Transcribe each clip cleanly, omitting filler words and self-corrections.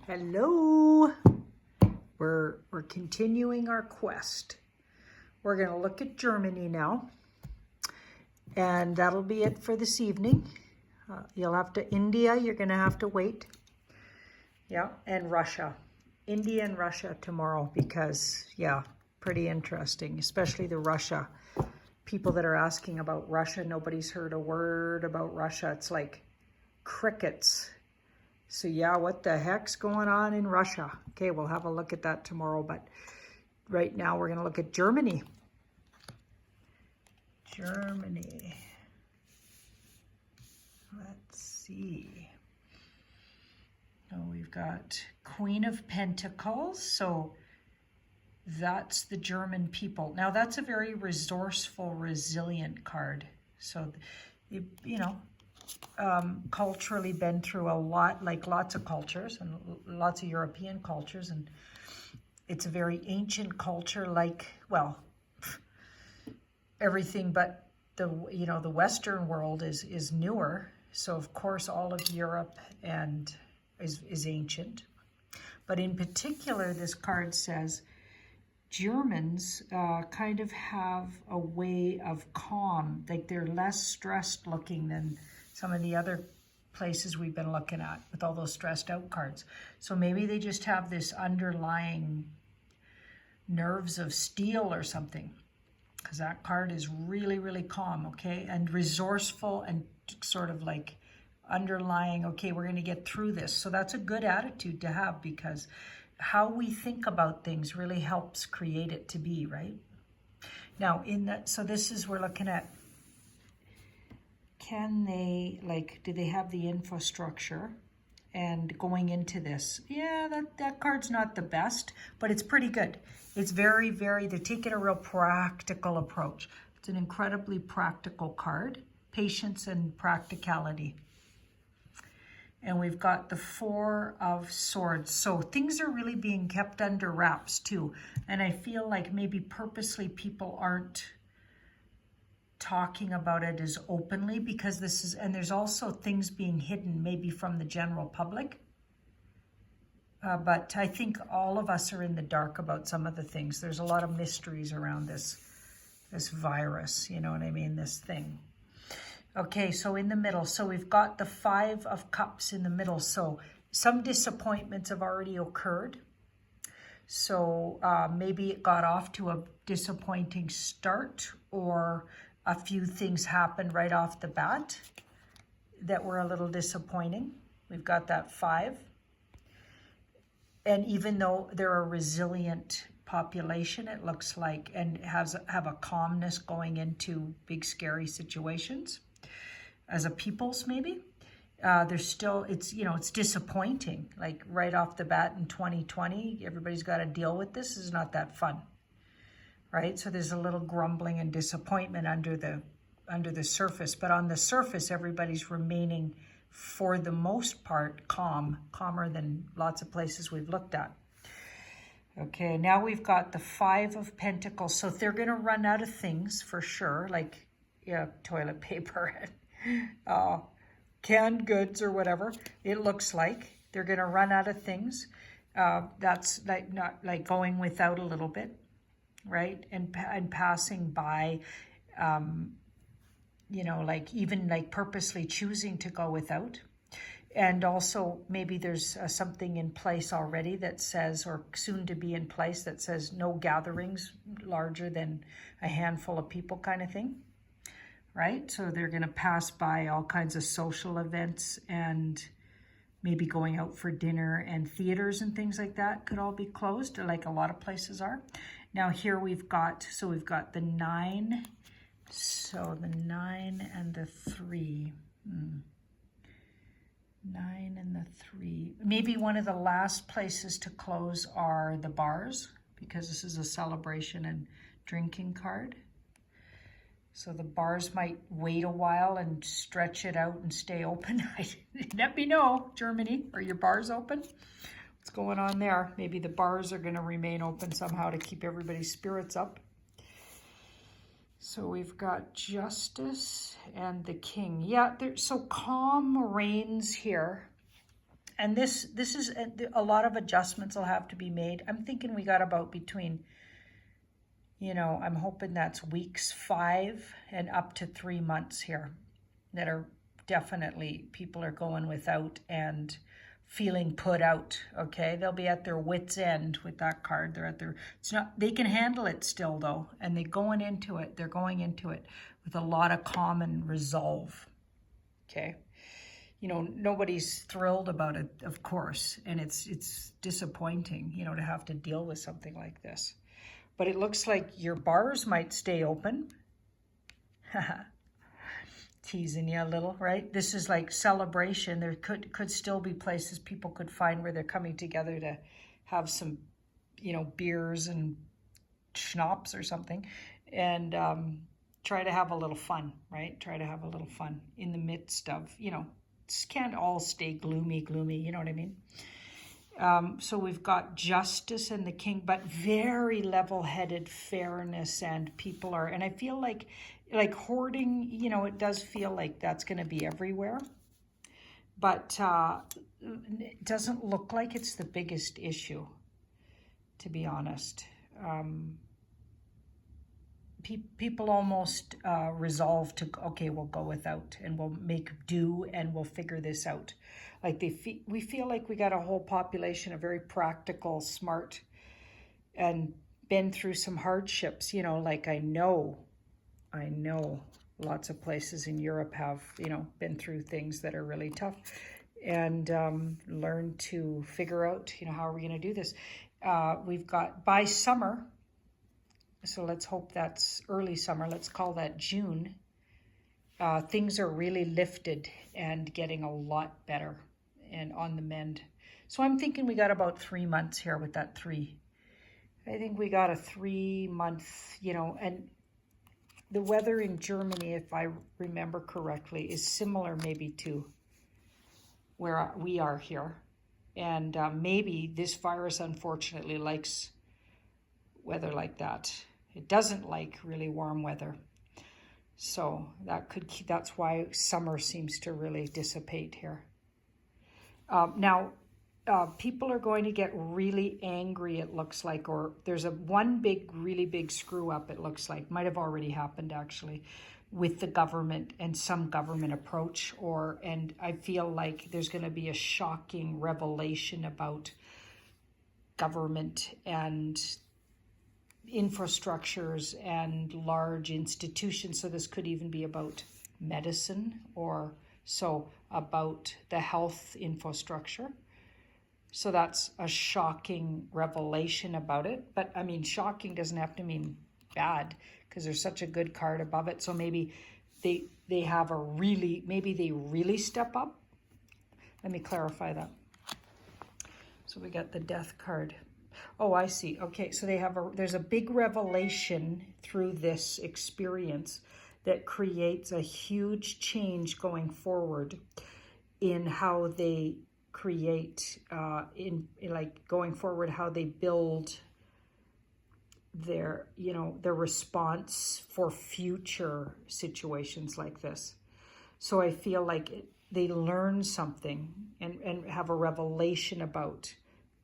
Hello. We're continuing our quest. We're going to look at Germany now, and that'll be it for this evening. You'll have to India. You're going to have to wait. Yeah, and Russia, India and Russia tomorrow because pretty interesting, especially the Russia people that are asking about Russia. Nobody's heard a word about Russia. It's like crickets. So what the heck's going on in Russia? Okay, we'll have a look at that tomorrow, but right now we're going to look at Germany. Germany. Let's see. Oh, we've got Queen of Pentacles. So that's the German people. Now that's a very resourceful, resilient card. So, culturally been through a lot, like lots of cultures and lots of European cultures, and it's a very ancient culture, like, well, everything but the Western world is newer. So of course all of Europe and is ancient, but in particular this card says Germans kind of have a way of calm, like they're less stressed looking than some of the other places we've been looking at with all those stressed out cards. So maybe they just have this underlying nerves of steel or something, because that card is really, really calm, okay? And resourceful and sort of like underlying, okay, we're going to get through this. So that's a good attitude to have, because how we think about things really helps create it to be, right? Now, so this is, we're looking at, can they, do they have the infrastructure? And going into this, that card's not the best, but it's pretty good. It's very, very, they're taking a real practical approach. It's an incredibly practical card, patience and practicality. And we've got the Four of Swords. So things are really being kept under wraps too. And I feel like maybe purposely people aren't talking about it as openly, because this is, and there's also things being hidden maybe from the general public. But I think all of us are in the dark about some of the things. There's a lot of mysteries around this virus, you know what I mean, this thing. Okay, so in the middle, so we've got the Five of Cups in the middle. So some disappointments have already occurred. So maybe it got off to a disappointing start, or a few things happened right off the bat that were a little disappointing. We've got that 5. And even though they're a resilient population, it looks like, and have a calmness going into big scary situations as a peoples, maybe there's still, it's disappointing, like right off the bat in 2020, everybody's got to deal with this. Is not that fun, right? So there's a little grumbling and disappointment under the surface, but on the surface everybody's remaining, for the most part, calmer than lots of places we've looked at. Okay, now we've got the Five of Pentacles. So they're going to run out of things for sure, like toilet paper and canned goods or whatever. It looks like they're going to run out of things. That's not like going without a little bit, right? And passing by, even purposely choosing to go without. And also maybe there's something in place already that says, or soon to be in place, that says no gatherings larger than a handful of people kind of thing, right? So they're going to pass by all kinds of social events, and maybe going out for dinner, and theaters and things like that could all be closed, like a lot of places are. Now here we've got the 9. So the 9 and the 3. 9 and the 3. Maybe one of the last places to close are the bars, because this is a celebration and drinking card. So the bars might wait a while and stretch it out and stay open. Let me know, Germany, are your bars open? What's going on there? Maybe the bars are going to remain open somehow to keep everybody's spirits up. So we've got Justice and the King. So calm reigns here. And this is a lot of adjustments will have to be made. I'm thinking we got about between, I'm hoping that's weeks 5 and up to 3 months here that are definitely people are going without and feeling put out. Okay, they'll be at their wits end with that card. They can handle it still though, and they're going into it with a lot of calm and resolve. Okay, nobody's thrilled about it, of course, and it's disappointing, to have to deal with something like this. But it looks like your bars might stay open. Teasing you a little, right? This is like celebration. There could still be places people could find where they're coming together to have some, beers and schnapps or something, and try to have a little fun, right? Try to have a little fun in the midst of, can't all stay gloomy, you know what I mean? So we've got justice and the king, but very level-headed fairness, and people are, and I feel like hoarding, it does feel like that's going to be everywhere, but it doesn't look like it's the biggest issue, to be honest. People almost resolve to, okay, we'll go without and we'll make do and we'll figure this out. Like we feel like we got a whole population of very practical, smart, and been through some hardships, like I know lots of places in Europe have, been through things that are really tough, and learn to figure out, how are we going to do this? We've got by summer, so let's hope that's early summer, let's call that June. Things are really lifted and getting a lot better and on the mend. So I'm thinking we got about 3 months here with that 3. I think we got a 3 month, and the weather in Germany, if I remember correctly, is similar maybe to where we are here. And maybe this virus, unfortunately, likes weather like that. It doesn't like really warm weather. So that's why summer seems to really dissipate here. Now, people are going to get really angry, it looks like, or there's really big screw up, it looks like. Might have already happened, actually, with the government and some government approach. And I feel like there's going to be a shocking revelation about government and infrastructures and large institutions. So this could even be about medicine or so about the health infrastructure. So that's a shocking revelation about it. But I mean, shocking doesn't have to mean bad, because there's such a good card above it. So maybe they really step up. Let me clarify that. So we got the death card. Oh, I see. Okay, so there's a big revelation through this experience that creates a huge change going forward in how they create, going forward, how they build their response for future situations like this. So I feel like they learn something and have a revelation about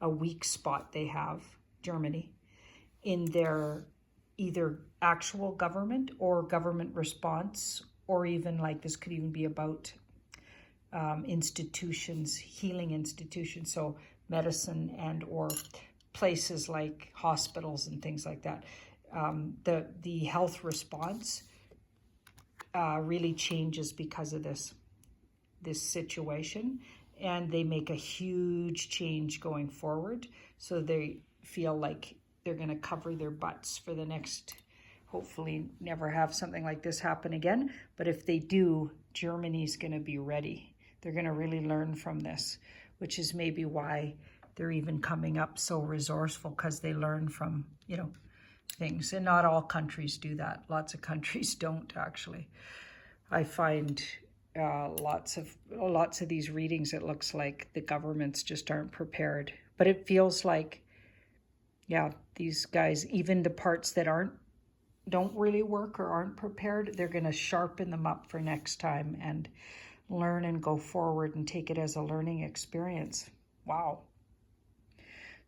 a weak spot they have, Germany, in their either actual government or government response, or even like this could even be about institutions, healing institutions, so medicine and or places like hospitals and things like that. The health response really changes because of this situation, and they make a huge change going forward. So they feel like they're going to cover their butts for the next, hopefully never have something like this happen again. But if they do, Germany's going to be ready. They're going to really learn from this, which is maybe why they're even coming up so resourceful, because they learn from, things. And not all countries do that. Lots of countries don't, actually. I find lots of these readings, it looks like the governments just aren't prepared. But it feels like, these guys, even the parts that don't really work or aren't prepared, they're going to sharpen them up for next time and learn and go forward and take it as a learning experience. Wow.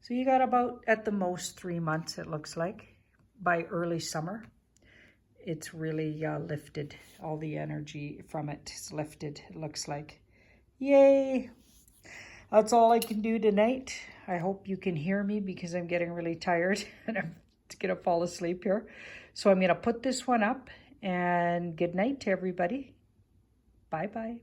So you got about, at the most, 3 months, it looks like. By early summer, it's really lifted. All the energy from it is lifted, it looks like. Yay! That's all I can do tonight. I hope you can hear me because I'm getting really tired and I'm going to fall asleep here. So I'm going to put this one up, and good night to everybody. Bye-bye.